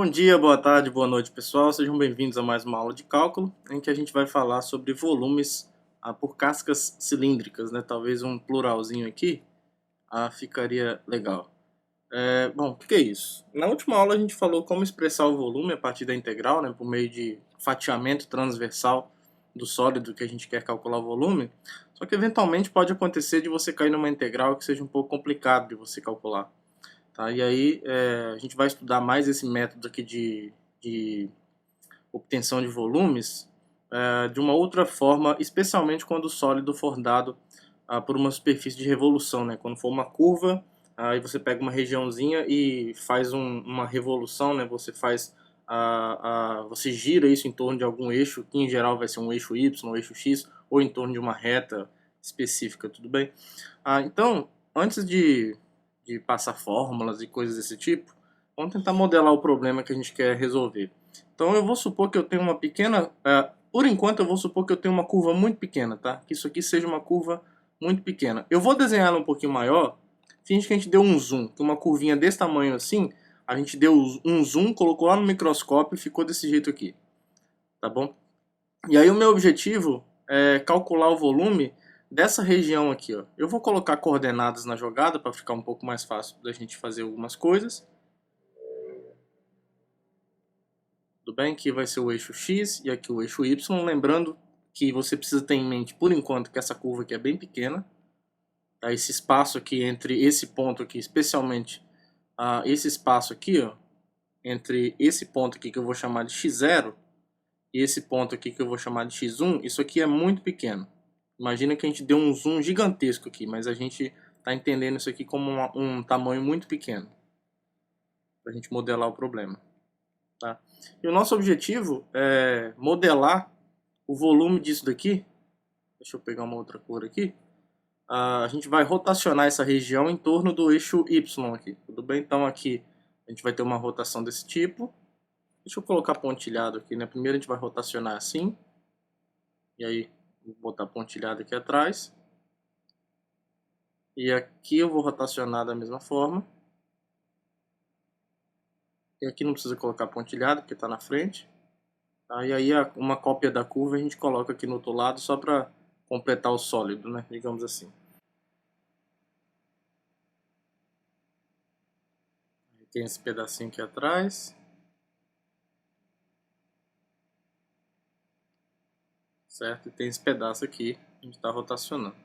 Bom dia, boa tarde, boa noite, pessoal. Sejam bem-vindos a mais uma aula de cálculo, em que a gente vai falar sobre volumes por cascas cilíndricas, né? Talvez um pluralzinho aqui ficaria legal. Bom, o que é isso? Na última aula a gente falou como expressar o volume a partir da integral, né? Por meio de fatiamento transversal do sólido que a gente quer calcular o volume. Só que eventualmente pode acontecer de você cair numa integral que seja um pouco complicado de você calcular. Tá? E aí a gente vai estudar mais esse método aqui de obtenção de volumes de uma outra forma, especialmente quando o sólido for dado por uma superfície de revolução, né? Quando for uma curva, aí você pega uma regiãozinha e faz uma revolução, né? Você faz você gira isso em torno de algum eixo, que em geral vai ser um eixo Y, um eixo X, ou em torno de uma reta específica, tudo bem? Então, antes de passar fórmulas e coisas desse tipo, vamos tentar modelar o problema que a gente quer resolver. Então eu vou supor que eu tenho uma pequena, por enquanto eu vou supor que eu tenho uma curva muito pequena, tá? Que isso aqui seja uma curva muito pequena. Eu vou desenhar ela um pouquinho maior, finge que a gente deu um zoom, que uma curvinha desse tamanho assim, a gente deu um zoom, colocou lá no microscópio e ficou desse jeito aqui, tá bom? E aí o meu objetivo é calcular o volume dessa região aqui, ó. Eu vou colocar coordenadas na jogada para ficar um pouco mais fácil da gente fazer algumas coisas. Tudo bem? Aqui vai ser o eixo X e aqui o eixo Y. Lembrando que você precisa ter em mente, por enquanto, que essa curva aqui é bem pequena. Tá? Esse espaço aqui entre esse ponto aqui, especialmente esse espaço aqui, ó, entre esse ponto aqui que eu vou chamar de x0 e esse ponto aqui que eu vou chamar de x1, isso aqui é muito pequeno. Imagina que a gente deu um zoom gigantesco aqui, mas a gente está entendendo isso aqui como um tamanho muito pequeno, para a gente modelar o problema. Tá? E o nosso objetivo é modelar o volume disso daqui. Deixa eu pegar uma outra cor aqui. A gente vai rotacionar essa região em torno do eixo Y aqui, tudo bem? Então aqui a gente vai ter uma rotação desse tipo. Deixa eu colocar pontilhado aqui, né? Primeiro a gente vai rotacionar assim. E aí, vou botar pontilhado aqui atrás. E aqui eu vou rotacionar da mesma forma. E aqui não precisa colocar pontilhado, porque está na frente. Tá? E aí uma cópia da curva a gente coloca aqui no outro lado, só para completar o sólido, né? Digamos assim. Tem esse pedacinho aqui atrás. Certo? E tem esse pedaço aqui, a gente está rotacionando.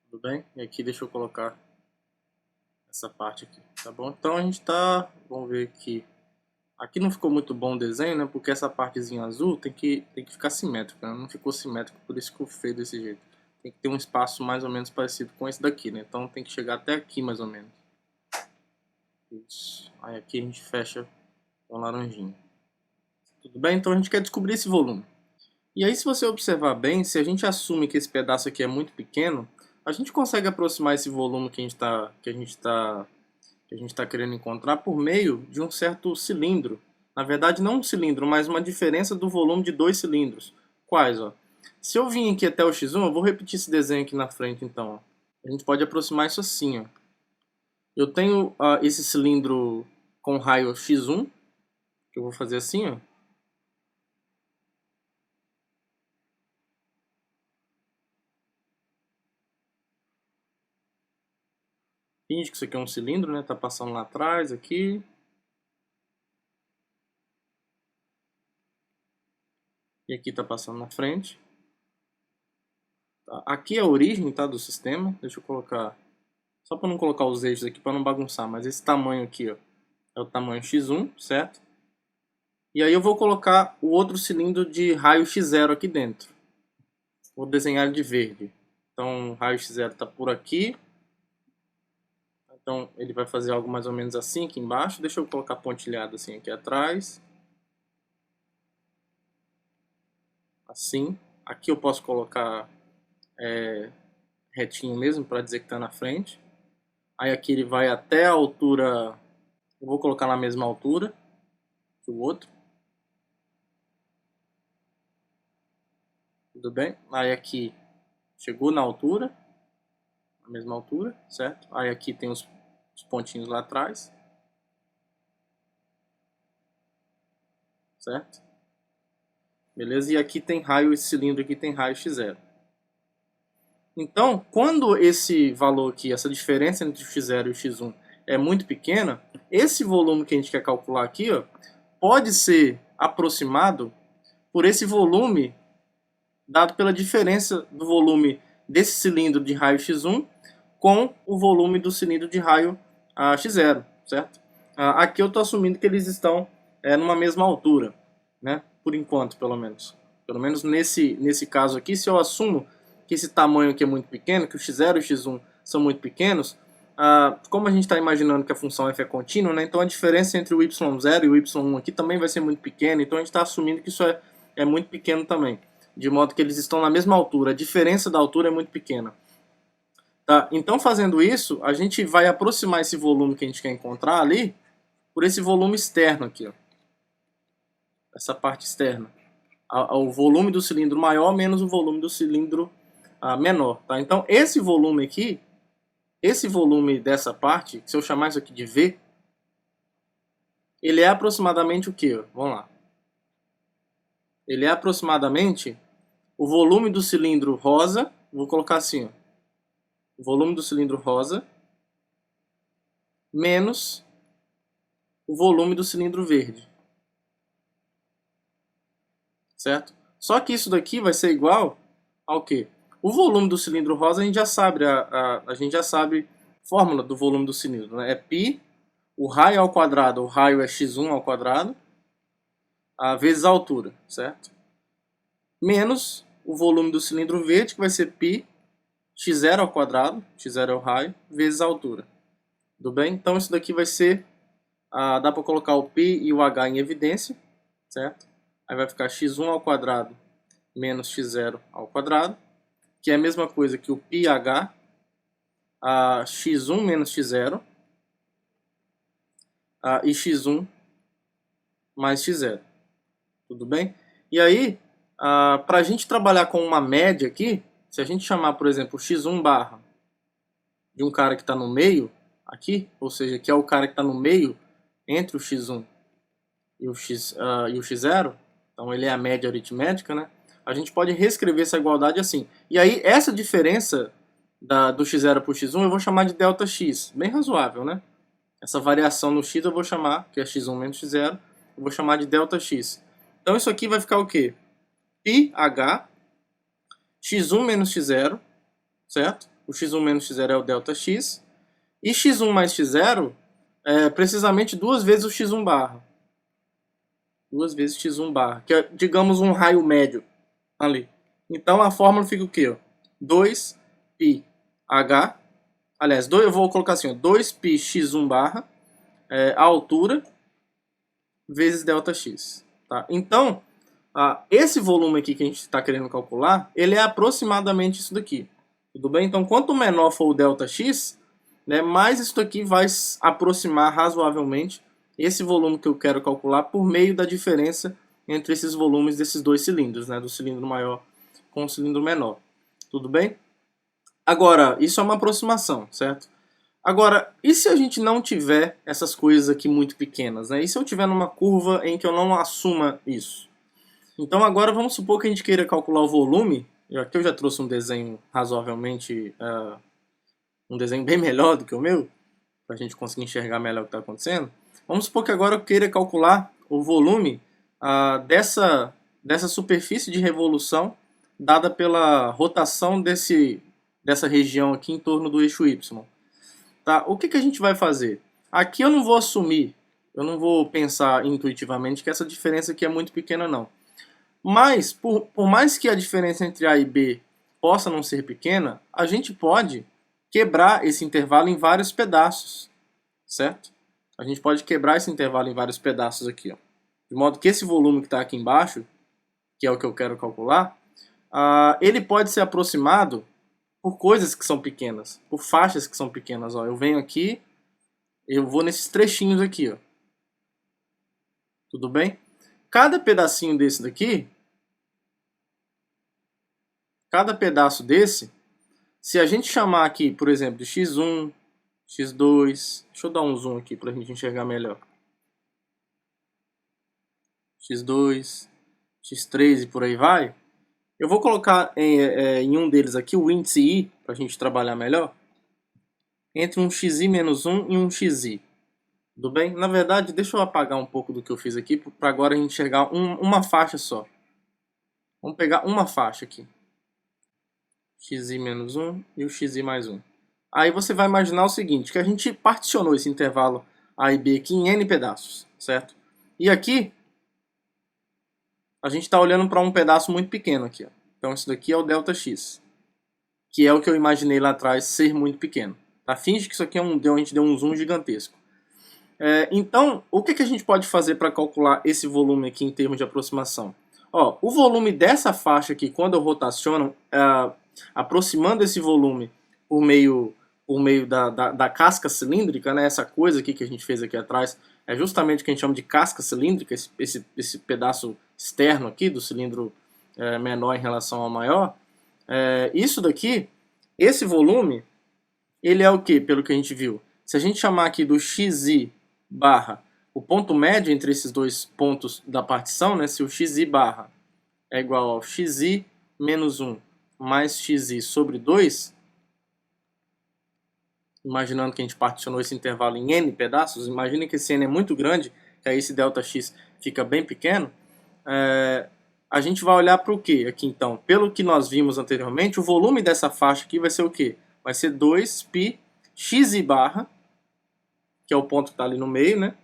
Tudo bem? E aqui deixa eu colocar essa parte aqui, tá bom? Então a gente tá, vamos ver aqui. Aqui não ficou muito bom o desenho, né? Porque essa partezinha azul tem que ficar simétrica, né? Não ficou simétrico, por isso que ficou feio desse jeito. Tem que ter um espaço mais ou menos parecido com esse daqui, né? Então tem que chegar até aqui mais ou menos. Isso. Aí aqui a gente fecha com laranjinha. Tudo bem? Então a gente quer descobrir esse volume. E aí, se você observar bem, se a gente assume que esse pedaço aqui é muito pequeno, a gente consegue aproximar esse volume que a gente tá querendo encontrar por meio de um certo cilindro. Na verdade, não um cilindro, mas uma diferença do volume de dois cilindros. Quais? Ó? Se eu vim aqui até o x1, eu vou repetir esse desenho aqui na frente, então. Ó. A gente pode aproximar isso assim. Ó. Eu tenho esse cilindro com raio x1, que eu vou fazer assim, ó. Finge que isso aqui é um cilindro, né? Tá passando lá atrás, aqui. E aqui tá passando na frente. Tá? Aqui é a origem, tá, do sistema. Deixa eu colocar... Só para não colocar os eixos aqui, para não bagunçar. Mas esse tamanho aqui, ó, é o tamanho x1, certo? E aí eu vou colocar o outro cilindro de raio x0 aqui dentro. Vou desenhar ele de verde. Então o raio x0 está por aqui. Então ele vai fazer algo mais ou menos assim aqui embaixo. Deixa eu colocar pontilhado assim aqui atrás. Assim. Aqui eu posso colocar retinho mesmo para dizer que está na frente. Aí aqui ele vai até a altura... Eu vou colocar na mesma altura que o outro. Tudo bem? Aí aqui chegou na altura. Na mesma altura, certo? Aí aqui tem os pontinhos lá atrás. certo? Beleza? E aqui tem raio, esse cilindro aqui tem raio x0. Então, quando esse valor aqui, essa diferença entre o x0 e o x1 é muito pequena, esse volume que a gente quer calcular aqui, ó, pode ser aproximado por esse volume dado pela diferença do volume desse cilindro de raio x1 com o volume do cilindro de raio x0, certo? Aqui eu estou assumindo que eles estão numa mesma altura, né? Por enquanto, pelo menos. Pelo menos nesse caso aqui, se eu assumo que esse tamanho aqui é muito pequeno, que o x0 e o x1 são muito pequenos, como a gente está imaginando que a função f é contínua, né? Então a diferença entre o y0 e o y1 aqui também vai ser muito pequena, então a gente está assumindo que isso é muito pequeno também, de modo que eles estão na mesma altura, a diferença da altura é muito pequena. Tá? Então, fazendo isso, a gente vai aproximar esse volume que a gente quer encontrar ali por esse volume externo aqui, ó. Essa parte externa. O volume do cilindro maior menos o volume do cilindro menor. Tá? Então, esse volume aqui, esse volume dessa parte, se eu chamar isso aqui de V, ele é aproximadamente o quê? Vamos lá. Ele é aproximadamente o volume do cilindro rosa, vou colocar assim, ó, o volume do cilindro rosa menos o volume do cilindro verde. Certo? Só que isso daqui vai ser igual ao quê? O volume do cilindro rosa a gente já sabe, a gente já sabe a fórmula do volume do cilindro, né? É π, o raio ao quadrado, o raio é x1 ao quadrado, vezes a altura, certo? Menos o volume do cilindro verde, que vai ser π, x0 ao quadrado, x0 é o raio, vezes a altura. Tudo bem? Então isso daqui vai ser, dá para colocar o π e o h em evidência, certo? Aí vai ficar x1 ao quadrado menos x0 ao quadrado, que é a mesma coisa que o πh, x1 menos x0, e x1 mais x0. Tudo bem? E aí, para a gente trabalhar com uma média aqui, se a gente chamar, por exemplo, x1 barra de um cara que está no meio, aqui, ou seja, que é o cara que está no meio entre o x1 e o x0, então ele é a média aritmética, né? A gente pode reescrever essa igualdade assim. E aí, essa diferença do x0 para o x1 eu vou chamar de delta x, bem razoável, né? Essa variação no x eu vou chamar, que é x1 menos x0, eu vou chamar de delta x. Então isso aqui vai ficar o quê? πh, x1 menos x0, certo? O x1 menos x0 é o delta x, e x1 mais x0 é precisamente duas vezes o x1 barra. Duas vezes x1 barra, que é, digamos, um raio médio ali. Então a fórmula fica o quê? 2πh, aliás, eu vou colocar assim, 2π x1 barra, a altura, vezes delta x. Tá? Então, esse volume aqui que a gente está querendo calcular, ele é aproximadamente isso daqui. Tudo bem? Então, quanto menor for o delta x, né, mais isso daqui vai aproximar razoavelmente esse volume que eu quero calcular por meio da diferença entre esses volumes desses dois cilindros, né, do cilindro maior com o cilindro menor. Tudo bem? Agora, isso é uma aproximação, certo? Agora, e se a gente não tiver essas coisas aqui muito pequenas, né? E se eu tiver numa curva em que eu não assuma isso? Então agora vamos supor que a gente queira calcular o volume. Aqui eu já trouxe um desenho razoavelmente, um desenho bem melhor do que o meu, para a gente conseguir enxergar melhor o que está acontecendo. Vamos supor que agora eu queira calcular o volume dessa superfície de revolução dada pela rotação dessa região aqui em torno do eixo Y. Tá? O que a gente vai fazer? Aqui eu não vou assumir, eu não vou pensar intuitivamente que essa diferença aqui é muito pequena não. Mas, por mais que a diferença entre A e B possa não ser pequena, a gente pode quebrar esse intervalo em vários pedaços, certo? A gente pode quebrar esse intervalo em vários pedaços aqui, ó. De modo que esse volume que está aqui embaixo, que é o que eu quero calcular, ele pode ser aproximado por coisas que são pequenas, por faixas que são pequenas. Ó. Eu venho aqui, eu vou nesses trechinhos aqui. Ó. Tudo bem? Cada pedacinho desse daqui, cada pedaço desse, se a gente chamar aqui, por exemplo, de x1, x2, deixa eu dar um zoom aqui para a gente enxergar melhor. x2, x3 e por aí vai, eu vou colocar em um deles aqui o índice i, para a gente trabalhar melhor, entre um xi menos 1 e um xi. Tudo bem? Na verdade, deixa eu apagar um pouco do que eu fiz aqui, para agora a gente enxergar uma faixa só. Vamos pegar uma faixa aqui. Xi menos 1 e o xi mais 1. Aí você vai imaginar o seguinte, que a gente particionou esse intervalo A e B aqui em n pedaços, certo? E aqui, a gente está olhando para um pedaço muito pequeno aqui. Ó. Então isso daqui é o ΔX, que é o que eu imaginei lá atrás ser muito pequeno. Tá? Finge que isso aqui a gente deu um zoom gigantesco. Então, o que a gente pode fazer para calcular esse volume aqui em termos de aproximação? Ó, o volume dessa faixa aqui, quando eu rotaciono, aproximando esse volume por meio da casca cilíndrica, né, essa coisa aqui que a gente fez aqui atrás, é justamente o que a gente chama de casca cilíndrica, esse pedaço externo aqui do cilindro menor em relação ao maior. Isso daqui, esse volume, ele é o que, pelo que a gente viu? Se a gente chamar aqui do xi barra o ponto médio entre esses dois pontos da partição, né, se o xi barra é igual ao xi menos 1 mais xi sobre 2, imaginando que a gente particionou esse intervalo em n pedaços, imagine que esse n é muito grande, que aí esse ΔX fica bem pequeno, a gente vai olhar para o que aqui então? Pelo que nós vimos anteriormente, o volume dessa faixa aqui vai ser o que? Vai ser 2π xi barra, que é o ponto que está ali no meio, né?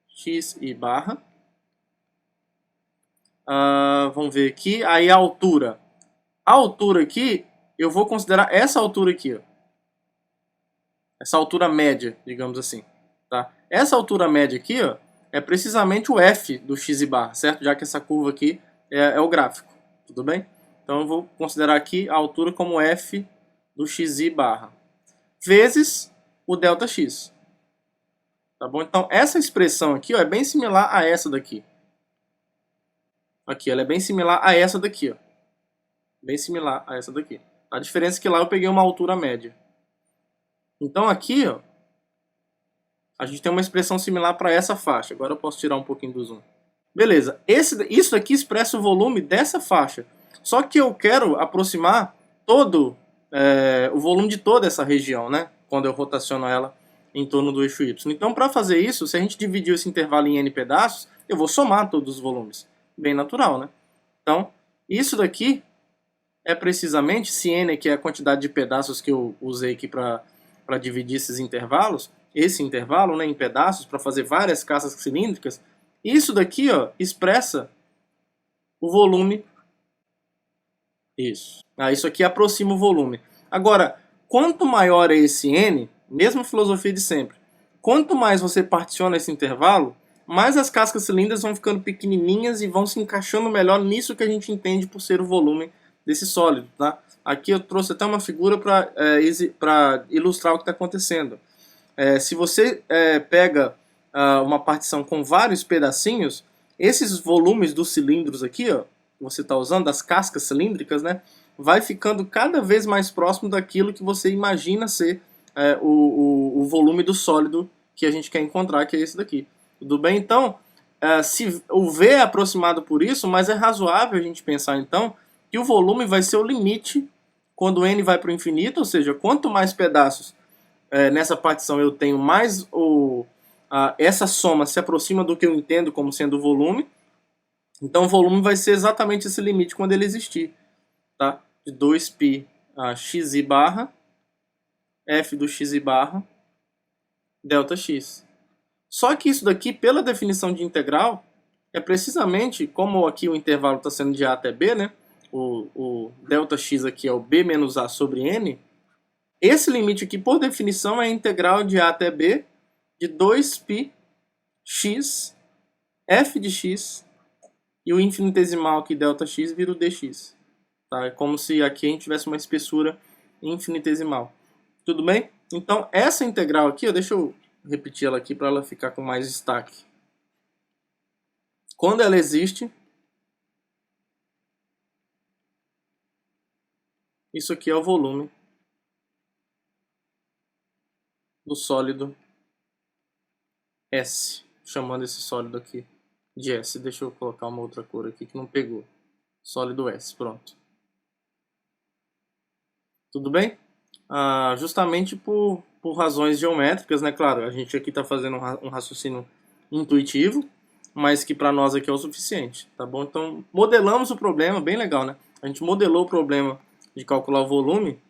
xi barra. Vamos ver aqui. Aí a altura. A altura aqui, eu vou considerar essa altura aqui, ó. Essa altura média, digamos assim. Tá? Essa altura média aqui, ó, é precisamente o f do xi barra, certo? Já que essa curva aqui é o gráfico. Tudo bem? Então eu vou considerar aqui a altura como f do xi barra. Vezes o ΔX. Tá bom? Então essa expressão aqui, ó, é bem similar a essa daqui. Aqui, ela é bem similar a essa daqui, ó. Bem similar a essa daqui. A diferença é que lá eu peguei uma altura média. Então aqui, ó, a gente tem uma expressão similar para essa faixa. Agora eu posso tirar um pouquinho do zoom. Beleza, isso aqui expressa o volume dessa faixa. Só que eu quero aproximar todo o volume de toda essa região, né? Quando eu rotaciono ela em torno do eixo Y. Então, para fazer isso, se a gente dividir esse intervalo em n pedaços, eu vou somar todos os volumes. Bem natural, né? Então, isso daqui é precisamente, se n aqui é a quantidade de pedaços que eu usei aqui para dividir esses intervalos, esse intervalo, né, em pedaços, para fazer várias cascas cilíndricas, isso daqui, ó, expressa o volume. Isso. Isso aqui aproxima o volume. Agora, quanto maior é esse n, mesma filosofia de sempre, quanto mais você particiona esse intervalo, mais as cascas cilíndricas vão ficando pequenininhas e vão se encaixando melhor nisso que a gente entende por ser o volume desse sólido. Tá? Aqui eu trouxe até uma figura para ilustrar o que está acontecendo. Se você pega uma partição com vários pedacinhos, esses volumes dos cilindros aqui, ó, que você está usando, das cascas cilíndricas, né, vai ficando cada vez mais próximo daquilo que você imagina ser o volume do sólido que a gente quer encontrar, que é esse daqui. Tudo bem? Então, se o V é aproximado por isso, mas é razoável a gente pensar então que o volume vai ser o limite quando n vai para o infinito, ou seja, quanto mais pedaços nessa partição eu tenho, mais essa soma se aproxima do que eu entendo como sendo o volume. Então o volume vai ser exatamente esse limite quando ele existir. Tá? De 2π xi barra, f do xi barra, ΔX. Só que isso daqui, pela definição de integral, é precisamente, como aqui o intervalo está sendo de A até B, né? O ΔX aqui é o B menos A sobre N. Esse limite aqui, por definição, é a integral de A até B de 2π x, f de x, e o infinitesimal aqui, ΔX, vira o dx. Tá? É como se aqui a gente tivesse uma espessura infinitesimal. Tudo bem? Então, essa integral aqui, deixa eu repetir ela aqui para ela ficar com mais destaque. Quando ela existe, isso aqui é o volume do sólido S, chamando esse sólido aqui de S. Deixa eu colocar uma outra cor aqui que não pegou. Sólido S, pronto. Tudo bem? Justamente por razões geométricas, né? Claro, a gente aqui está fazendo um raciocínio intuitivo, mas que para nós aqui é o suficiente, tá bom? Então, modelamos o problema, bem legal, né? A gente modelou o problema de calcular o volume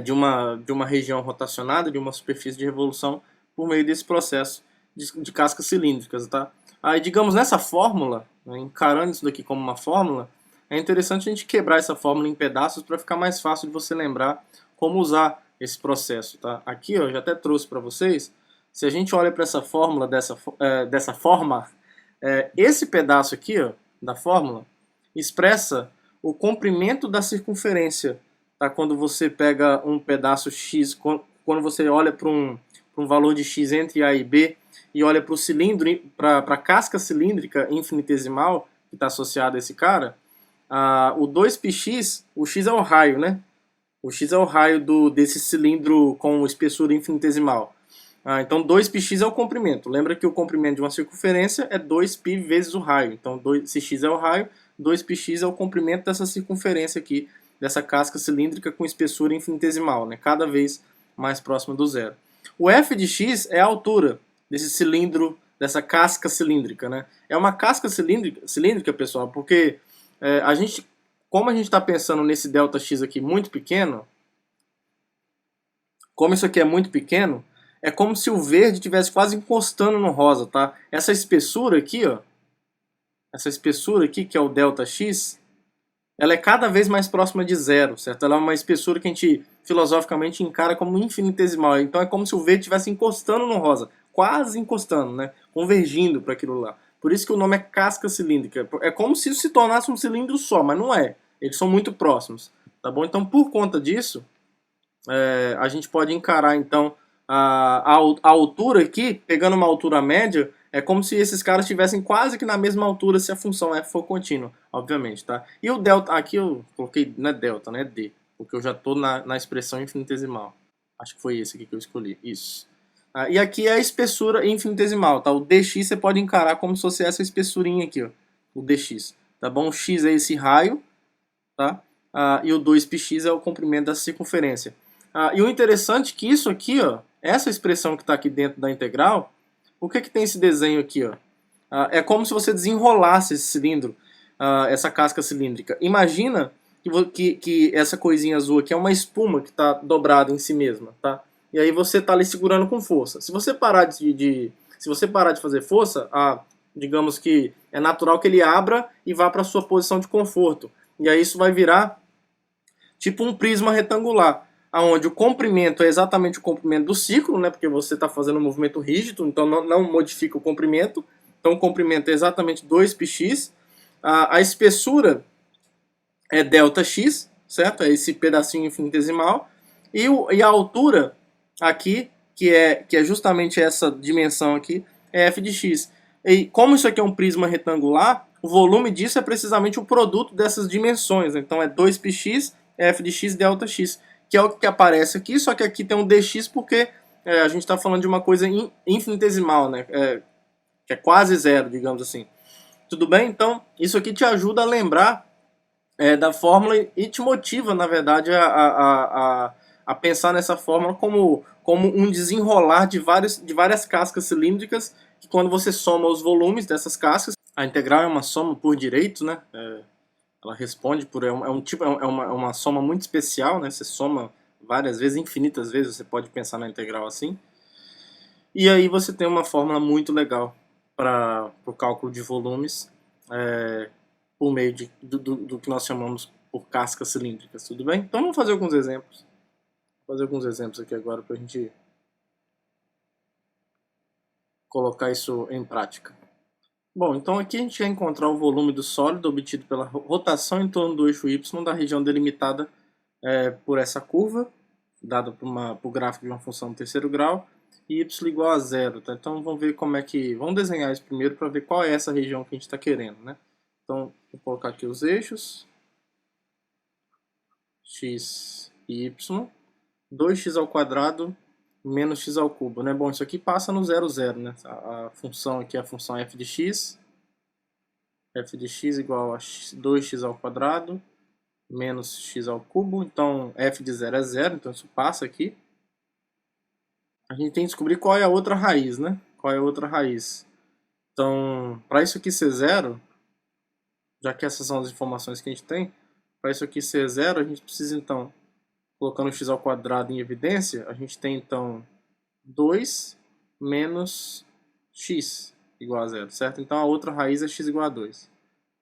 de uma região rotacionada, de uma superfície de revolução, por meio desse processo de cascas cilíndricas, tá? Aí, digamos, nessa fórmula, né, encarando isso daqui como uma fórmula, é interessante a gente quebrar essa fórmula em pedaços para ficar mais fácil de você lembrar como usar esse processo, tá? Aqui, ó, eu já até trouxe para vocês. Se a gente olha para essa fórmula dessa forma, esse pedaço aqui, ó, da fórmula, expressa o comprimento da circunferência, tá? Quando você pega um pedaço x, quando você olha para um valor de x entre A e B e olha para o cilindro, para a casca cilíndrica infinitesimal que está associada a esse cara, o 2πx, o x é o raio, né? O x é o raio desse cilindro com espessura infinitesimal. Então 2πx é o comprimento. Lembra que o comprimento de uma circunferência é 2π vezes o raio. Então se x é o raio, 2πx é o comprimento dessa circunferência aqui, dessa casca cilíndrica com espessura infinitesimal, né? Cada vez mais próxima do zero. O f de x é a altura desse cilindro, dessa casca cilíndrica, né? É uma casca cilíndrica, pessoal, porque como a gente está pensando nesse ΔX aqui muito pequeno, como isso aqui é muito pequeno, é como se o verde estivesse quase encostando no rosa, tá? Essa espessura aqui, ó, essa espessura aqui, que é o ΔX, ela é cada vez mais próxima de zero, certo? Ela é uma espessura que a gente filosoficamente encara como infinitesimal. Então é como se o verde estivesse encostando no rosa, quase encostando, né? Convergindo para aquilo lá. Por isso que o nome é casca cilíndrica. É como se isso se tornasse um cilindro só, mas não é. Eles são muito próximos, tá bom? Então por conta disso, a gente pode encarar então a altura aqui, pegando uma altura média, é como se esses caras estivessem quase que na mesma altura se a função f for contínua, obviamente, tá? E o delta, aqui eu coloquei, não é delta, né? É d, porque eu já estou na expressão infinitesimal. Acho que foi esse aqui que eu escolhi, isso. E aqui é a espessura infinitesimal, tá? O dx você pode encarar como se fosse essa espessurinha aqui, ó, o dx, tá bom? O x é esse raio, tá? E o 2πx é o comprimento da circunferência. E o interessante é que isso aqui, ó, essa expressão que está aqui dentro da integral, por que tem esse desenho aqui? Ó? É como se você desenrolasse esse cilindro, essa casca cilíndrica. Imagina que essa coisinha azul aqui é uma espuma que está dobrada em si mesma, tá? E aí você está ali segurando com força. Se você parar de fazer força, digamos que é natural que ele abra e vá para a sua posição de conforto. E aí isso vai virar tipo um prisma retangular, aonde o comprimento é exatamente o comprimento do círculo, né, porque você está fazendo um movimento rígido, então não modifica o comprimento. Então o comprimento é exatamente 2πx. A espessura é ΔX, certo? É esse pedacinho infinitesimal. E a altura aqui, que é justamente essa dimensão aqui, é f de x. E como isso aqui é um prisma retangular, o volume disso é precisamente o produto dessas dimensões. Então é 2πx, f de x, ΔX, que é o que aparece aqui, só que aqui tem um dx porque a gente está falando de uma coisa infinitesimal, né? Que é quase zero, digamos assim. Tudo bem? Então, isso aqui te ajuda a lembrar da fórmula e te motiva, na verdade, a pensar nessa fórmula como um desenrolar de várias cascas cilíndricas, que quando você soma os volumes dessas cascas, a integral é uma soma por direito, né? Ela responde por uma soma muito especial, né? Você soma várias vezes, infinitas vezes, você pode pensar na integral assim. E aí você tem uma fórmula muito legal para o cálculo de volumes por meio do que nós chamamos por cascas cilíndricas, tudo bem? Então vamos fazer alguns exemplos. Vou fazer alguns exemplos aqui agora para a gente colocar isso em prática. Bom, então aqui a gente vai encontrar o volume do sólido obtido pela rotação em torno do eixo y da região delimitada por essa curva, dada por o gráfico de uma função do terceiro grau, e y igual a zero. Tá? Então vamos ver como é que... Vamos desenhar isso primeiro para ver qual é essa região que a gente está querendo. Né? Então vou colocar aqui os eixos, x e y, 2x ao quadrado menos x ao cubo. Né? Bom, isso aqui passa no 0, 0. Né? A função aqui é a função f de x, f de x igual a 2x ao quadrado menos x ao cubo. Então, f de 0 é 0, então isso passa aqui. A gente tem que descobrir qual é a outra raiz, né? Qual é a outra raiz? Então, para isso aqui ser 0, já que essas são as informações que a gente tem, para isso aqui ser 0, a gente precisa, então, colocando x ao quadrado em evidência, a gente tem, então, 2 menos x igual a 0, certo? Então, a outra raiz é x igual a 2.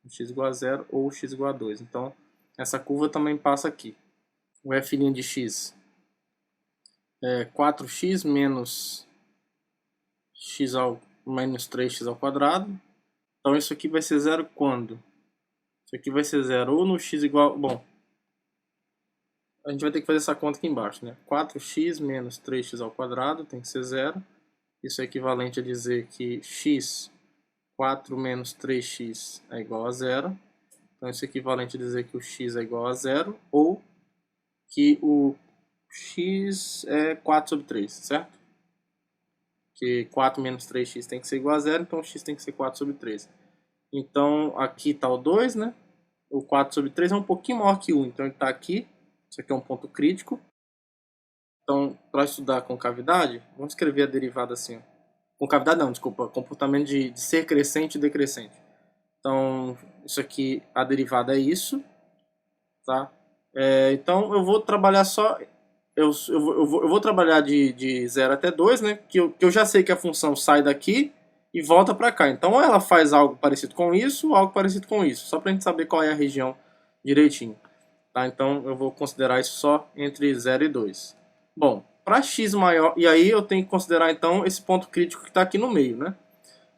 X igual a 0 ou x igual a 2. Então, essa curva também passa aqui. O f' de x é 4x menos x ao menos 3x ao quadrado. Então, isso aqui vai ser 0 quando? Isso aqui vai ser 0 ou no x igual... Bom, a gente vai ter que fazer essa conta aqui embaixo, né? 4x menos 3x ao quadrado tem que ser 0. Isso é equivalente a dizer que x, 4 menos 3x é igual a 0. Então, isso é equivalente a dizer que o x é igual a 0 ou que o x é 4 sobre 3, certo? Que 4 menos 3x tem que ser igual a 0, então o x tem que ser 4 sobre 3. Então, aqui está o 2, né? O 4 sobre 3 é um pouquinho maior que 1, então ele está aqui. Isso aqui é um ponto crítico. Então, para estudar concavidade, vamos escrever a derivada assim. Ó. Concavidade não, desculpa. Comportamento de ser crescente e decrescente. Então, isso aqui, a derivada é isso. Tá? Então, eu vou trabalhar só... Eu vou trabalhar de 0 até 2, né? Que eu já sei que a função sai daqui e volta para cá. Então, ou ela faz algo parecido com isso ou algo parecido com isso. Só para a gente saber qual é a região direitinho. Tá? Então, eu vou considerar isso só entre 0 e 2. Bom, para x maior... E aí eu tenho que considerar, então, esse ponto crítico que está aqui no meio, né?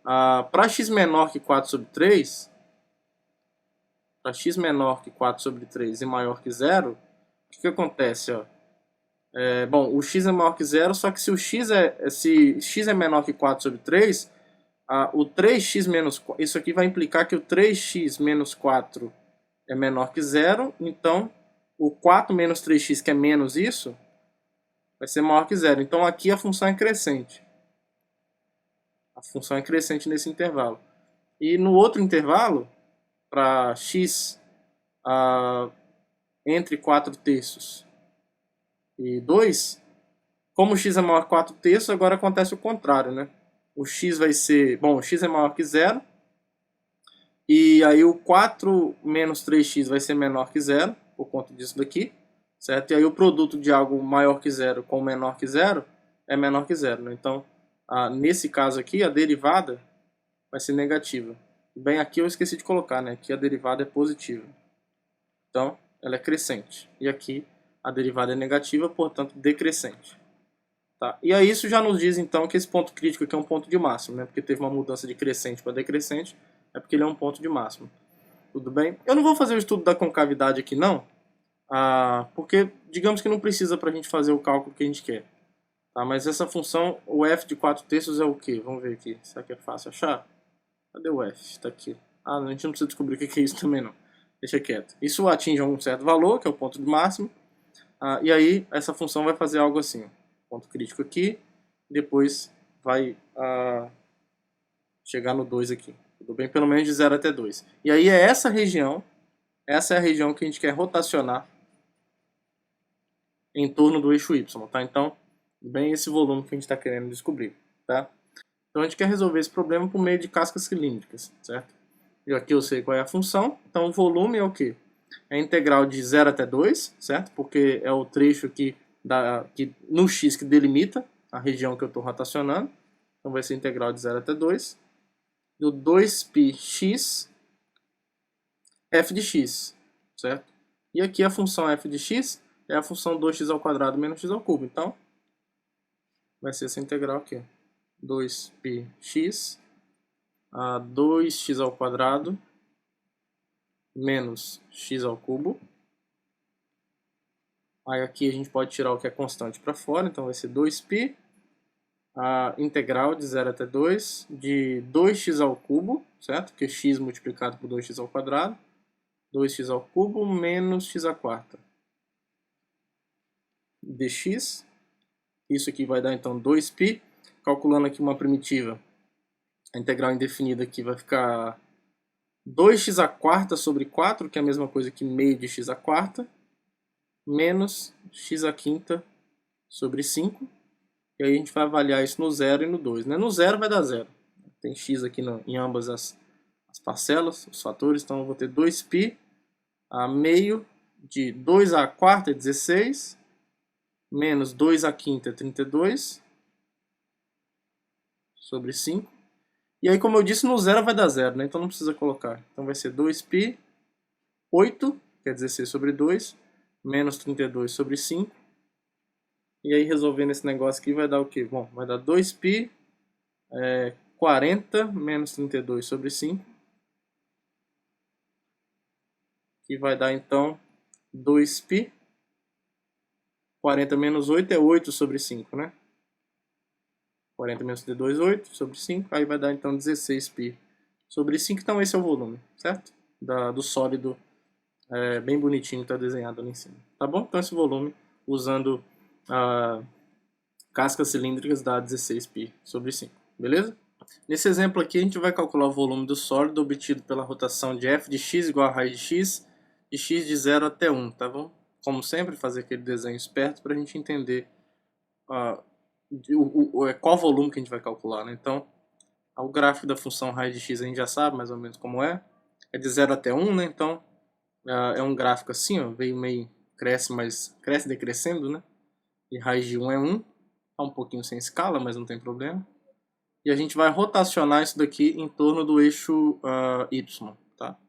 Para x menor que 4 sobre 3... Para x menor que 4 sobre 3 e maior que 0... O que acontece, ó? Bom, o x é maior que 0, só que se x é menor que 4 sobre 3, o 3x menos 4, isso aqui vai implicar que o 3x menos 4 é menor que 0, então o 4 menos 3x, que é menos isso, vai ser maior que 0. Então aqui a função é crescente. A função é crescente nesse intervalo. E no outro intervalo, para x entre 4 terços e 2, como o x é maior que 4 terços, agora acontece o contrário, né? O x vai ser... Bom, o x é maior que 0. E aí o 4 menos 3x vai ser menor que 0, por conta disso daqui. Certo? E aí o produto de algo maior que 0 com menor que 0 é menor que 0. Né? Então, nesse caso aqui, a derivada vai ser negativa. Bem, aqui eu esqueci de colocar, né? Aqui a derivada é positiva. Então, ela é crescente. E aqui a derivada é negativa, portanto, decrescente. Tá? E aí isso já nos diz então que esse ponto crítico aqui é um ponto de máximo, né? Porque teve uma mudança de crescente para decrescente, é porque ele é um ponto de máximo. Tudo bem? Eu não vou fazer o estudo da concavidade aqui não, porque digamos que não precisa para a gente fazer o cálculo que a gente quer. Tá? Mas essa função, o f de 4 terços é o quê? Vamos ver aqui. Será que é fácil achar? Cadê o f? Está aqui. A gente não precisa descobrir o que é isso também não. Deixa quieto. Isso atinge um certo valor, que é o ponto de máximo. E aí essa função vai fazer algo assim. Ponto crítico aqui, depois vai chegar no 2 aqui. Tudo bem? Pelo menos de 0 até 2. E aí é essa é a região que a gente quer rotacionar em torno do eixo y, tá? Então, bem esse volume que a gente está querendo descobrir, tá? Então a gente quer resolver esse problema por meio de cascas cilíndricas, certo? E aqui eu sei qual é a função, então o volume é o quê? É a integral de 0 até 2, certo? Porque é o trecho aqui no x que delimita a região que eu estou rotacionando. Então vai ser integral de 0 até 2. Do 2πx f de x, certo? E aqui a função f de x é a função 2x ao quadrado menos x ao cubo. Então, vai ser essa integral aqui. 2πx a 2x ao quadrado menos x ao cubo. Aí aqui a gente pode tirar o que é constante para fora, então vai ser 2π, a integral de 0 até 2 de 2x ao cubo, certo? Que é x multiplicado por 2x ao quadrado, 2x ao cubo menos x à quarta dx. Isso aqui vai dar então 2π, calculando aqui uma primitiva, a integral indefinida aqui vai ficar 2x à quarta sobre 4, que é a mesma coisa que meio de x à quarta, menos x à quinta sobre 5. E aí a gente vai avaliar isso no 0 e no 2. Né? No 0 vai dar 0. Tem x aqui em ambas as parcelas, os fatores. Então eu vou ter 2π a meio de 2 à quarta é 16, menos 2 à quinta é 32, sobre 5. E aí, como eu disse, no 0 vai dar 0, né? Então não precisa colocar. Então vai ser 2π, 8, que é 16 sobre 2, menos 32 sobre 5. E aí, resolvendo esse negócio aqui, vai dar o quê? Bom, vai dar 2π, 40 menos 32 sobre 5. Que vai dar, então, 2π. 40 menos 8 é 8 sobre 5, né? 40 menos 32, 8 sobre 5. Aí vai dar, então, 16π sobre 5. Então, esse é o volume, certo? Do sólido bem bonitinho, está desenhado ali em cima. Tá bom? Então, esse volume, usando cascas cilíndricas, dá 16π sobre 5. Beleza? Nesse exemplo aqui, a gente vai calcular o volume do sólido obtido pela rotação de f de x igual a raiz de x de 0 até 1, tá bom? Como sempre, fazer aquele desenho esperto para a gente entender qual volume que a gente vai calcular, né? Então, o gráfico da função raiz de x a gente já sabe mais ou menos como é. É de 0 até 1, né? Então, é um gráfico assim, ó, veio meio cresce, mas cresce decrescendo, né? E raiz de 1 é 1. Tá um pouquinho sem escala, mas não tem problema. E a gente vai rotacionar isso daqui em torno do eixo y, tá?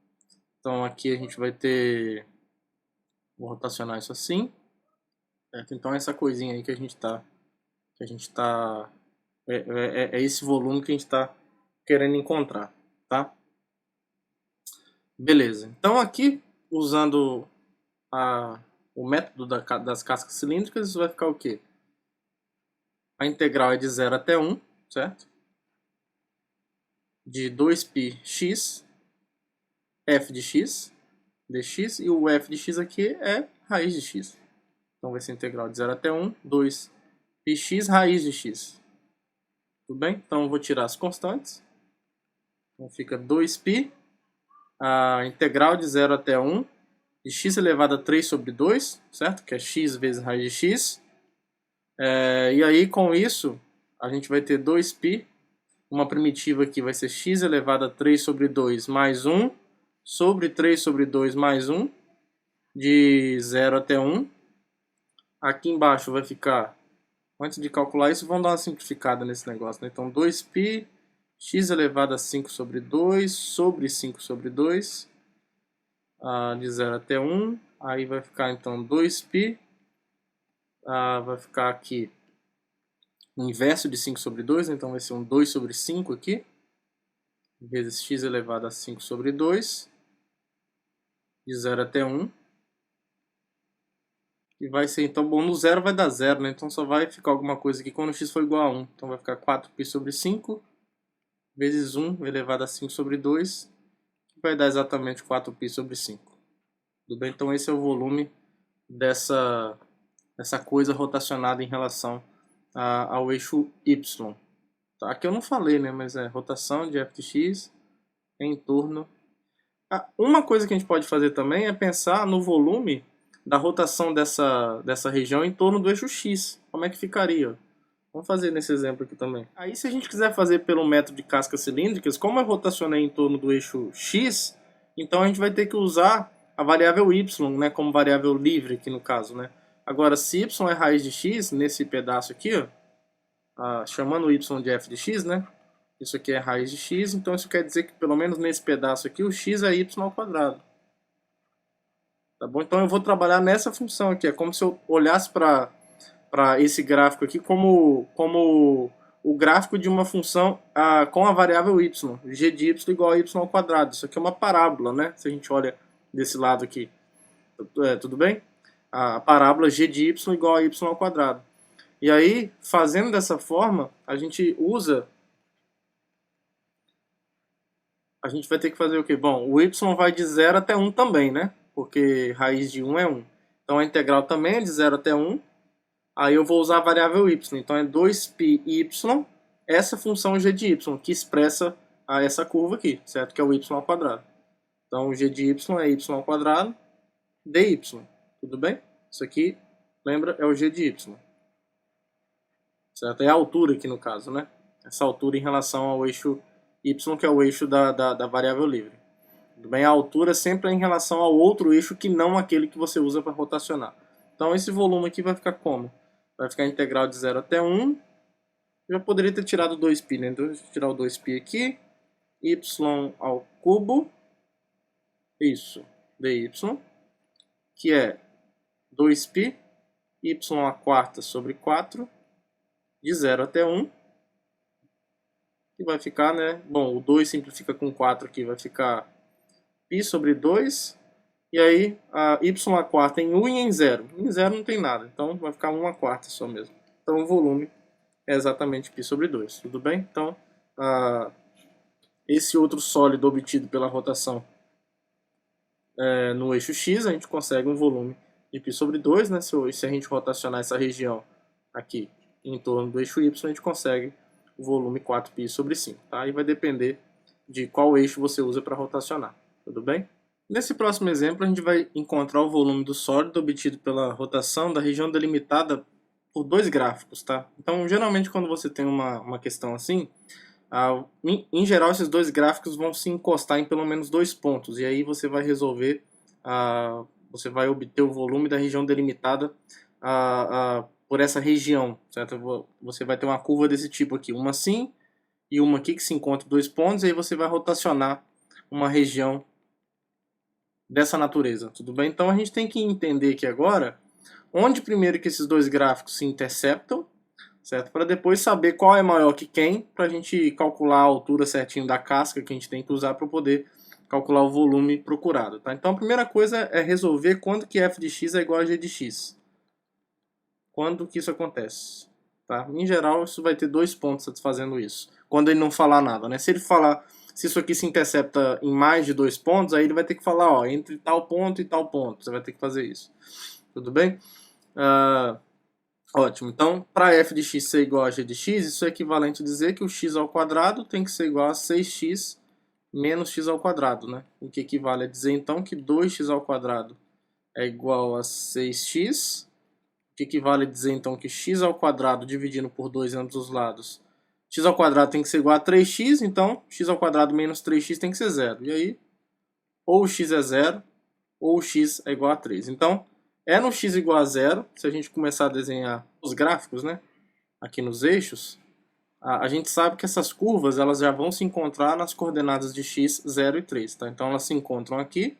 Então aqui a gente vai ter... Vou rotacionar isso assim. Certo? Então essa coisinha aí que a gente tá... É esse volume que a gente está querendo encontrar, tá? Beleza. Então aqui, usando o método das cascas cilíndricas, isso vai ficar o quê? A integral é de 0 até 1, certo? De 2πx, f de x, dx, e o f de x aqui é raiz de x. Então vai ser integral de 0 até 1, 2πx raiz de x. Tudo bem? Então eu vou tirar as constantes. Então fica 2π, a integral de 0 até 1, de x elevado a 3 sobre 2, certo? Que é x vezes raiz de x. E aí, com isso, a gente vai ter 2π. Uma primitiva aqui vai ser x elevado a 3 sobre 2 mais 1 sobre 3 sobre 2 mais 1, de 0 até 1. Aqui embaixo vai ficar, antes de calcular isso, vamos dar uma simplificada nesse negócio, né? Então 2π, x elevado a 5 sobre 2 sobre 5 sobre 2, de 0 até 1. Aí vai ficar então 2π, vai ficar aqui o inverso de 5 sobre 2, então vai ser um 2 sobre 5 aqui, vezes x elevado a 5 sobre 2, de 0 até 1. E vai ser, então, bom, no 0 vai dar 0, né? Então só vai ficar alguma coisa aqui quando x for igual a 1. Então vai ficar 4π sobre 5, vezes 1 elevado a 5 sobre 2, que vai dar exatamente 4π sobre 5. Tudo bem? Então esse é o volume dessa coisa rotacionada em relação ao eixo y. Tá? Aqui eu não falei, né? Mas é rotação de f de x em torno... uma coisa que a gente pode fazer também é pensar no volume da rotação dessa região em torno do eixo x. Como é que ficaria? Vamos fazer nesse exemplo aqui também. Aí, se a gente quiser fazer pelo método de cascas cilíndricas, como eu rotacionei em torno do eixo x, então a gente vai ter que usar a variável y, né, como variável livre aqui no caso, né? Agora, se y é raiz de x, nesse pedaço aqui, ó, chamando o y de f de x, né? Isso aqui é raiz de x, então isso quer dizer que pelo menos nesse pedaço aqui o x é y ao quadrado. Tá bom? Então eu vou trabalhar nessa função aqui. É como se eu olhasse para esse gráfico aqui como o gráfico de uma função com a variável y. G de y igual a y ao quadrado. Isso aqui é uma parábola, né? Se a gente olha desse lado aqui. Tudo bem? A parábola G de y igual a y ao quadrado. E aí, fazendo dessa forma, a gente usa... A gente vai ter que fazer o quê? Bom, o y vai de 0 até 1 também, né? Porque raiz de 1 é 1. Então a integral também é de 0 até 1. Aí eu vou usar a variável y. Então é 2πy, essa função g de y, que expressa essa curva aqui, certo? Que é o y ao quadrado. Então o g de y é y ao quadrado dy, tudo bem? Isso aqui, lembra, é o g de y. Certo? É a altura aqui no caso, né? Essa altura em relação ao eixo y, que é o eixo da variável livre. Tudo bem? A altura sempre é em relação ao outro eixo que não aquele que você usa para rotacionar. Então esse volume aqui vai ficar como? Vai ficar integral de 0 até 1. Eu já poderia ter tirado 2π, né? Então eu vou tirar o 2π aqui. Y ao cubo. Isso. dy. Que é 2π. Y à quarta sobre 4. De 0 até 1. E vai ficar, né? Bom, o 2 simplifica com 4 aqui. Vai ficar π sobre 2. E aí, a y à quarta em 1 e em 0. Em 0 não tem nada, então vai ficar 1 à quarta só mesmo. Então o volume é exatamente π sobre 2, tudo bem? Então, esse outro sólido obtido pela rotação no eixo x, a gente consegue um volume de π sobre 2, né? Se a gente rotacionar essa região aqui em torno do eixo y, a gente consegue o volume 4π sobre 5, tá? E vai depender de qual eixo você usa para rotacionar, tudo bem? Nesse próximo exemplo, a gente vai encontrar o volume do sólido obtido pela rotação da região delimitada por dois gráficos, tá? Então, geralmente, quando você tem uma questão assim, em geral, esses dois gráficos vão se encostar em pelo menos 2 pontos, e aí você vai resolver, você vai obter o volume da região delimitada por essa região, certo? Você vai ter uma curva desse tipo aqui, uma assim e uma aqui que se encontra 2 pontos, e aí você vai rotacionar uma região dessa natureza, tudo bem? Então a gente tem que entender aqui agora onde primeiro que esses dois gráficos se interceptam, certo? Para depois saber qual é maior que quem, para a gente calcular a altura certinho da casca que a gente tem que usar para poder calcular o volume procurado, tá? Então a primeira coisa é resolver quando que f de x é igual a g de x. Quando que isso acontece, tá? Em geral isso vai ter 2 pontos satisfazendo isso, quando ele não falar nada, né? Se ele falar, se isso aqui se intercepta em mais de 2 pontos, aí ele vai ter que falar, ó, entre tal ponto e tal ponto, você vai ter que fazer isso, tudo bem? Ótimo, então para f de x ser igual a g de x, isso é equivalente a dizer que o x ao quadrado tem que ser igual a 6x menos x ao quadrado, né? O que equivale a dizer então que 2x ao quadrado é igual a 6x, o que equivale a dizer então que x ao quadrado dividindo por 2 em ambos os lados, x ao quadrado tem que ser igual a 3x, então x ao quadrado menos 3x tem que ser 0. E aí, ou o x é 0, ou o x é igual a 3. Então, é no x igual a 0, se a gente começar a desenhar os gráficos, né, aqui nos eixos, a gente sabe que essas curvas elas já vão se encontrar nas coordenadas de x, 0 e 3. Tá? Então, elas se encontram aqui,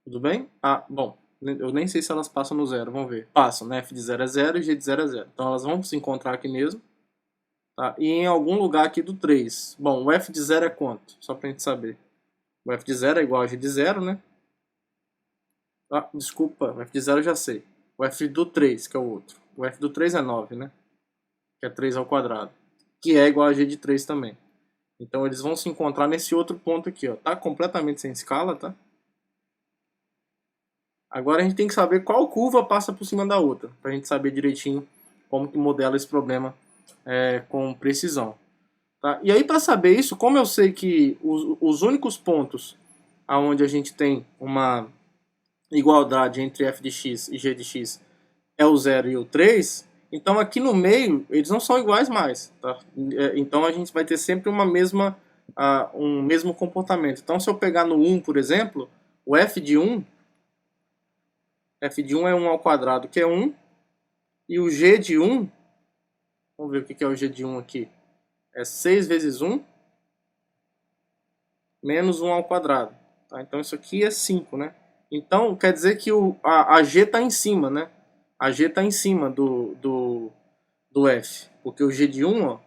tudo bem? Bom, eu nem sei se elas passam no 0, vamos ver. Passam, né? F de 0 é 0 e G de 0 é 0. Então, elas vão se encontrar aqui mesmo. Tá? E em algum lugar aqui do 3. Bom, o f de 0 é quanto? Só pra gente saber. O f de 0 é igual a g de 0, né? Desculpa, o f de 0 eu já sei. O f do 3, que é o outro. O f do 3 é 9, né? Que é 3 ao quadrado. Que é igual a g de 3 também. Então eles vão se encontrar nesse outro ponto aqui, ó. Tá completamente sem escala, tá? Agora a gente tem que saber qual curva passa por cima da outra. Pra gente saber direitinho como que modela esse problema com precisão. Tá? E aí, para saber isso, como eu sei que os únicos pontos onde a gente tem uma igualdade entre f de x e g de x é o 0 e o 3, então aqui no meio eles não são iguais mais. Tá? Então a gente vai ter sempre um mesmo comportamento. Então se eu pegar no 1, por exemplo, o f de 1 é 1 ao quadrado, que é 1, e o g de 1, vamos ver o que é o g de 1 aqui, é 6 vezes 1 menos 1 ao quadrado. Tá? Então isso aqui é 5, né? Então quer dizer que a g está em cima, né? A g está em cima do f, porque o g de 1 ó,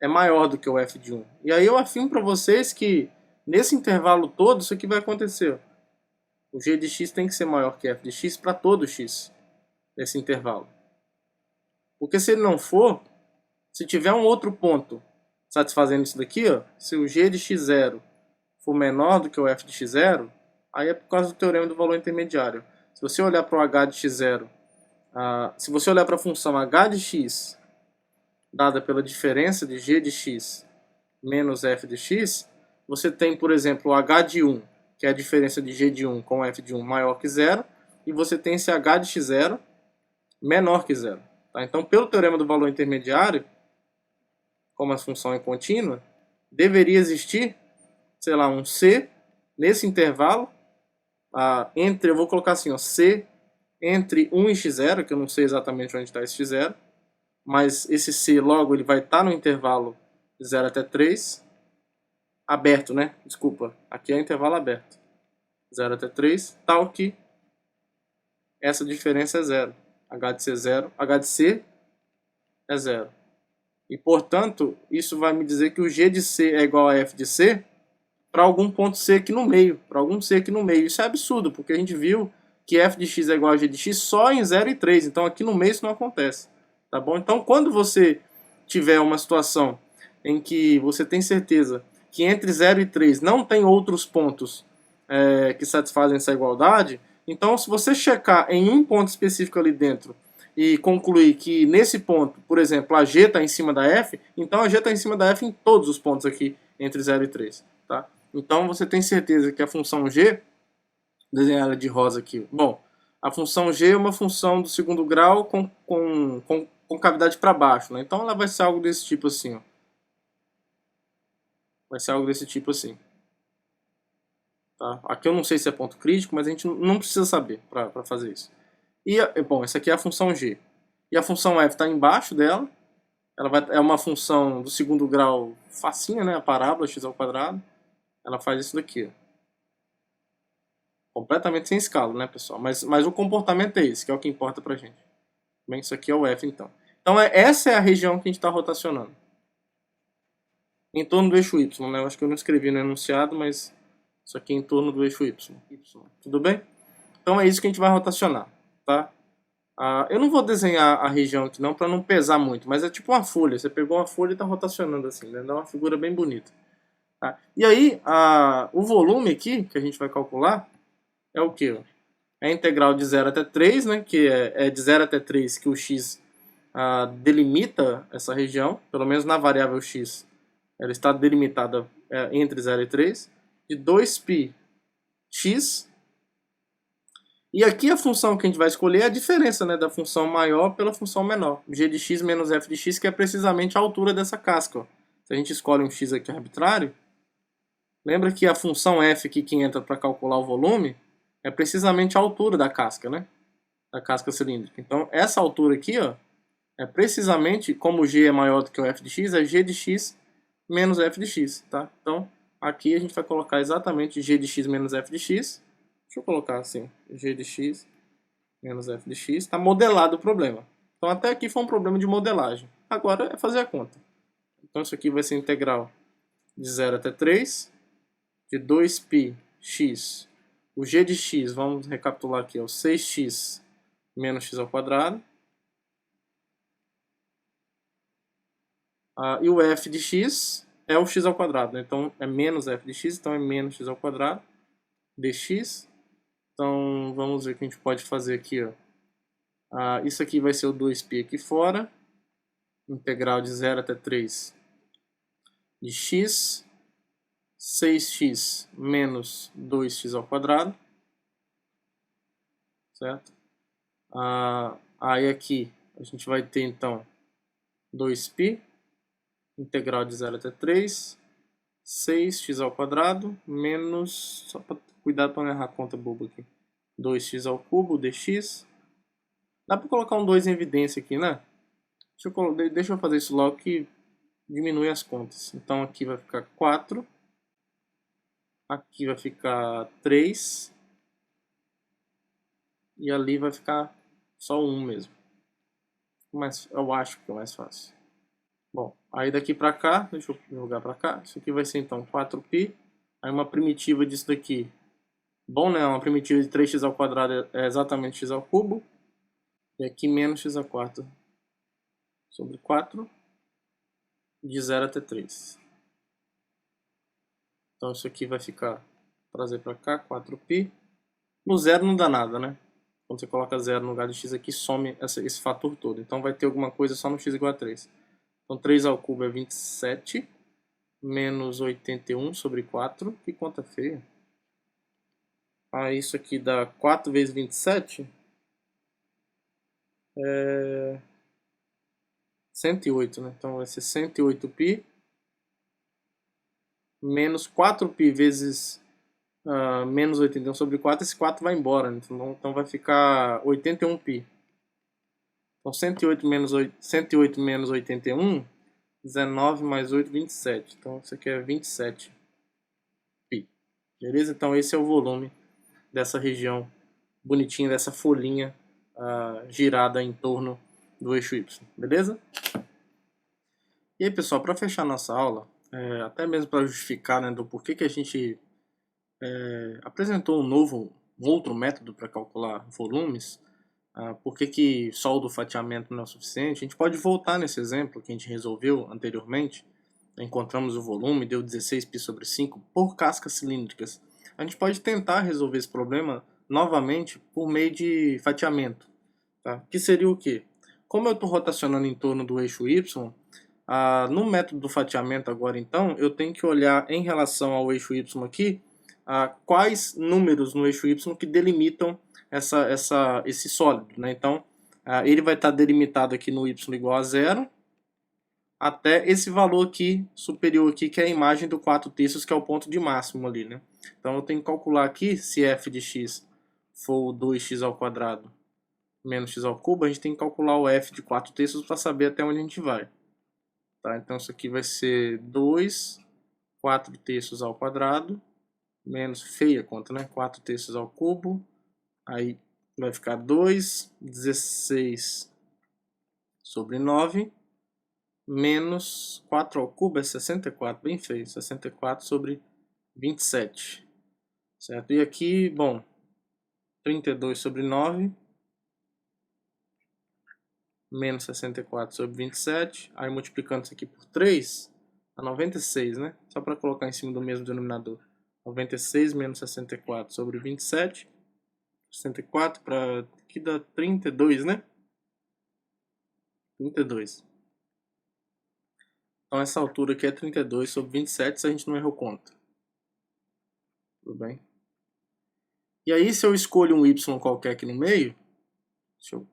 é maior do que o f de 1. E aí eu afirmo para vocês que nesse intervalo todo isso aqui vai acontecer. O g de x tem que ser maior que f de x para todo x nesse intervalo. Porque se ele não for, se tiver um outro ponto satisfazendo isso daqui, ó, se o g de x0 for menor do que o f de x0, aí é por causa do teorema do valor intermediário. Se você olhar para o h de x0, se você olhar para a função h de x dada pela diferença de g de x menos f de x, você tem, por exemplo, o h de 1 que é a diferença de g de 1 com f de 1 maior que zero, e você tem esse h de x0 menor que zero. Tá? Então, pelo teorema do valor intermediário, como a função é contínua, deveria existir, sei lá, um c nesse intervalo, entre, eu vou colocar assim, ó, c entre 1 e x0, que eu não sei exatamente onde está esse x0, mas esse c logo ele vai estar no intervalo de 0 até 3, aberto, né? Desculpa, aqui é o intervalo aberto. 0 até 3, tal que essa diferença é zero. H de C é zero, H de C é zero. E, portanto, isso vai me dizer que o G de C é igual a F de C para algum ponto C aqui no meio. Para algum C aqui no meio. Isso é absurdo, porque a gente viu que F de X é igual a G de X só em 0 e 3. Então, aqui no meio isso não acontece. Tá bom? Então, quando você tiver uma situação em que você tem certeza que entre 0 e 3 não tem outros pontos que satisfazem essa igualdade, então se você checar em um ponto específico ali dentro e concluir que nesse ponto, por exemplo, a G está em cima da F, então a G está em cima da F em todos os pontos aqui entre 0 e 3. Tá? Então você tem certeza que a função G, desenhada de rosa aqui, bom, a função G é uma função do segundo grau com cavidade para baixo, né? Então ela vai ser algo desse tipo assim, ó. Vai ser algo desse tipo assim. Tá? Aqui eu não sei se é ponto crítico, mas a gente não precisa saber para fazer isso. E, bom, essa aqui é a função G. E a função F está embaixo dela. É uma função do segundo grau facinha, né? A parábola x ao quadrado. Ela faz isso daqui, ó. Completamente sem escala, né, pessoal? Mas o comportamento é esse, que é o que importa pra gente. Bem, isso aqui é o F, então. Então, essa é a região que a gente está rotacionando. Em torno do eixo Y, né? Eu acho que eu não escrevi no enunciado, mas isso aqui é em torno do eixo Y. Tudo bem? Então, é isso que a gente vai rotacionar, tá? Eu não vou desenhar a região aqui não, para não pesar muito, mas é tipo uma folha. Você pegou uma folha e está rotacionando assim, né? Dá uma figura bem bonita. Tá? E aí, o volume aqui, que a gente vai calcular, é o quê? É a integral de 0 até 3, né? Que é de 0 até 3 que o x delimita essa região, pelo menos na variável x, ela está delimitada entre 0 e 3, de 2π x. E aqui a função que a gente vai escolher é a diferença, né, da função maior pela função menor. G de x menos f de x, que é precisamente a altura dessa casca. Ó. Se a gente escolhe um x aqui arbitrário, lembra que a função f aqui que entra para calcular o volume é precisamente a altura da casca, né? Da casca cilíndrica. Então, essa altura aqui, ó, é precisamente, como o g é maior do que o f de x, é g de x menos f de x, tá? Então, aqui a gente vai colocar exatamente g de x menos f de x. Deixa eu colocar assim, g de x menos f de x. Está modelado o problema. Então, até aqui foi um problema de modelagem. Agora é fazer a conta. Então, isso aqui vai ser integral de 0 até 3, de 2π x. O g de x, vamos recapitular aqui, é o 6x menos x ao quadrado. E o f de x é o x ao quadrado, né? Então é menos f de x, então é menos x ao quadrado dx. Então vamos ver o que a gente pode fazer aqui, ó. Isso aqui vai ser o 2π aqui fora, integral de 0 até 3 de x, 6x menos 2x ao quadrado, certo? Aí aqui a gente vai ter então 2π, integral de 0 até 3, 6x ao quadrado, menos, só para cuidado para não errar a conta boba aqui, 2x ao cubo dx. Dá para colocar um 2 em evidência aqui, né? Deixa eu fazer isso logo que diminui as contas. Então aqui vai ficar 4, aqui vai ficar 3, e ali vai ficar só 1 mesmo. Mas eu acho que é mais fácil. Bom, aí daqui para cá, deixa eu jogar para cá, isso aqui vai ser então 4π, aí uma primitiva disso daqui. Bom, né? Uma primitiva de 3x ao quadrado é exatamente x ao cubo. E aqui menos x a quarta sobre 4, de 0 até 3. Então isso aqui vai ficar, trazer para cá, 4π. No zero não dá nada, né? Quando você coloca 0 no lugar de x aqui, some esse fator todo. Então vai ter alguma coisa só no x igual a 3. Então 3 ao cubo é 27, menos 81 sobre 4. Que conta feia. Aí isso aqui dá 4 vezes 27. 108, né? Então vai ser 108π menos 4π vezes menos 81 sobre 4. Esse 4 vai embora, né? Então vai ficar 81π. Então 108 menos 81, 19 mais 8, 27. Então isso aqui é 27π. Beleza? Então esse é o volume dessa região bonitinha, dessa folhinha girada em torno do eixo Y. Beleza? E aí, pessoal, para fechar nossa aula, até mesmo para justificar, né, do porquê que a gente apresentou um outro método para calcular volumes, por que só o do fatiamento não é o suficiente, a gente pode voltar nesse exemplo que a gente resolveu anteriormente. Encontramos o volume, deu 16π sobre 5 por cascas cilíndricas. A gente pode tentar resolver esse problema novamente por meio de fatiamento. Tá? Que seria o quê? Como eu estou rotacionando em torno do eixo Y, no método do fatiamento agora então, eu tenho que olhar em relação ao eixo Y aqui, quais números no eixo Y que delimitam esse sólido. Né? Então, ele vai estar delimitado aqui no Y igual a 0, até esse valor aqui, superior aqui, que é a imagem do 4/3, que é o ponto de máximo ali. Né? Então eu tenho que calcular aqui, se f de x for 2x ao quadrado menos x ao cubo, a gente tem que calcular o f de 4/3 para saber até onde a gente vai. Tá? Então isso aqui vai ser 2 4/3 ao quadrado, menos, feia conta, né? 4/3 ao cubo, aí vai ficar 2, 16 sobre 9, menos 4 ao cubo é 64, bem feio, 64 sobre 27. Certo? E aqui, bom, 32 sobre 9, menos 64 sobre 27, aí multiplicando isso aqui por 3, dá 96, né? Só para colocar em cima do mesmo denominador. 96 menos 64 sobre 27, 64 para aqui dá 32, né? 32. Então essa altura aqui é 32 sobre 27, se a gente não errou conta. Tudo bem? E aí se eu escolho um y qualquer aqui no meio,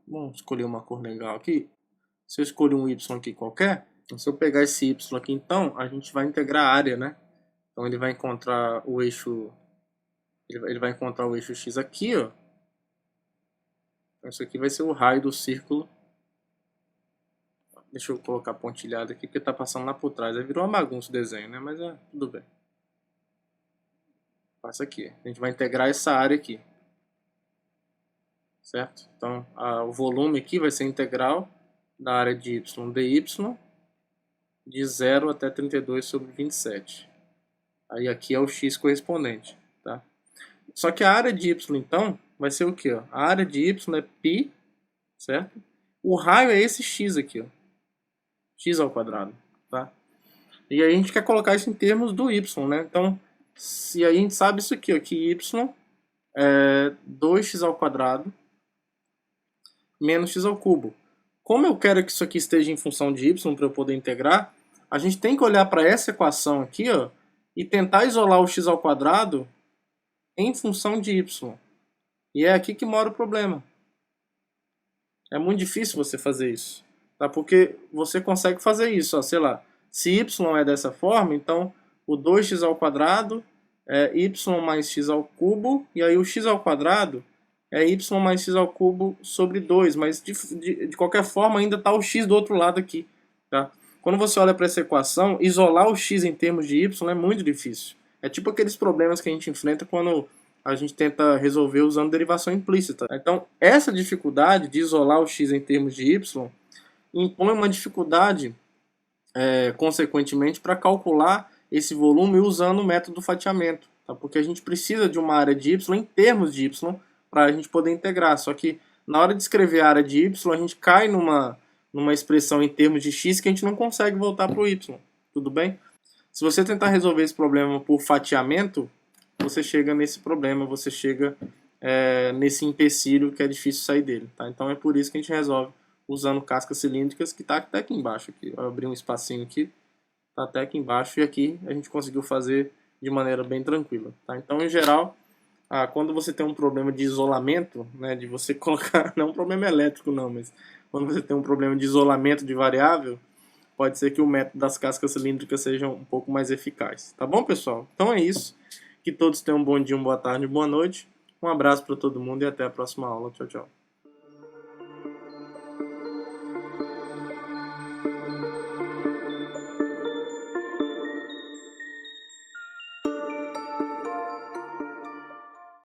vamos escolher uma cor legal aqui. Se eu escolho um y aqui qualquer, se eu pegar esse y aqui então, a gente vai integrar a área, né? Então ele vai encontrar o eixo, ele vai encontrar o eixo x aqui, ó. Então isso aqui vai ser o raio do círculo. Deixa eu colocar pontilhado aqui, porque tá passando lá por trás. Aí virou uma bagunça o desenho, né? Mas tudo bem. Passa aqui. A gente vai integrar essa área aqui. Certo? Então, o volume aqui vai ser integral da área de y dy de 0 até 32 sobre 27. Aí aqui é o x correspondente. Tá? Só que a área de y, então, vai ser o quê? Ó? A área de y é π, certo? O raio é esse x aqui, ó. X ao quadrado. Tá? E aí a gente quer colocar isso em termos do y, né? Então, se a gente sabe isso aqui, ó, que y é 2x ao quadrado menos x ao cubo. Como eu quero que isso aqui esteja em função de y para eu poder integrar, a gente tem que olhar para essa equação aqui, ó, e tentar isolar o x ao quadrado em função de y. E é aqui que mora o problema. É muito difícil você fazer isso, tá? Porque você consegue fazer isso, ó, sei lá, se y é dessa forma, então o 2x ao quadrado é y mais x ao cubo, e aí o x ao quadrado é y mais x ao cubo sobre 2, mas de qualquer forma ainda está o x do outro lado aqui. Tá? Quando você olha para essa equação, isolar o x em termos de y é muito difícil. É tipo aqueles problemas que a gente enfrenta quando a gente tenta resolver usando derivação implícita. Então, essa dificuldade de isolar o x em termos de y impõe uma dificuldade, consequentemente, para calcular esse volume usando o método do fatiamento. Tá? Porque a gente precisa de uma área de y em termos de y para a gente poder integrar. Só que na hora de escrever a área de y, a gente cai numa expressão em termos de x que a gente não consegue voltar para o y. Tudo bem? Se você tentar resolver esse problema por fatiamento, você chega nesse problema, você chega nesse empecilho que é difícil sair dele. Tá? Então é por isso que a gente resolve usando cascas cilíndricas, que está até aqui embaixo. Aqui. Eu abri um espacinho aqui, está até aqui embaixo, e aqui a gente conseguiu fazer de maneira bem tranquila. Tá? Então, em geral, quando você tem um problema de isolamento, né, de você colocar, não um problema elétrico não, mas quando você tem um problema de isolamento de variável, pode ser que o método das cascas cilíndricas seja um pouco mais eficaz. Tá bom, pessoal? Então é isso. Que todos tenham um bom dia, uma boa tarde, uma boa noite. Um abraço para todo mundo e até a próxima aula. Tchau, tchau.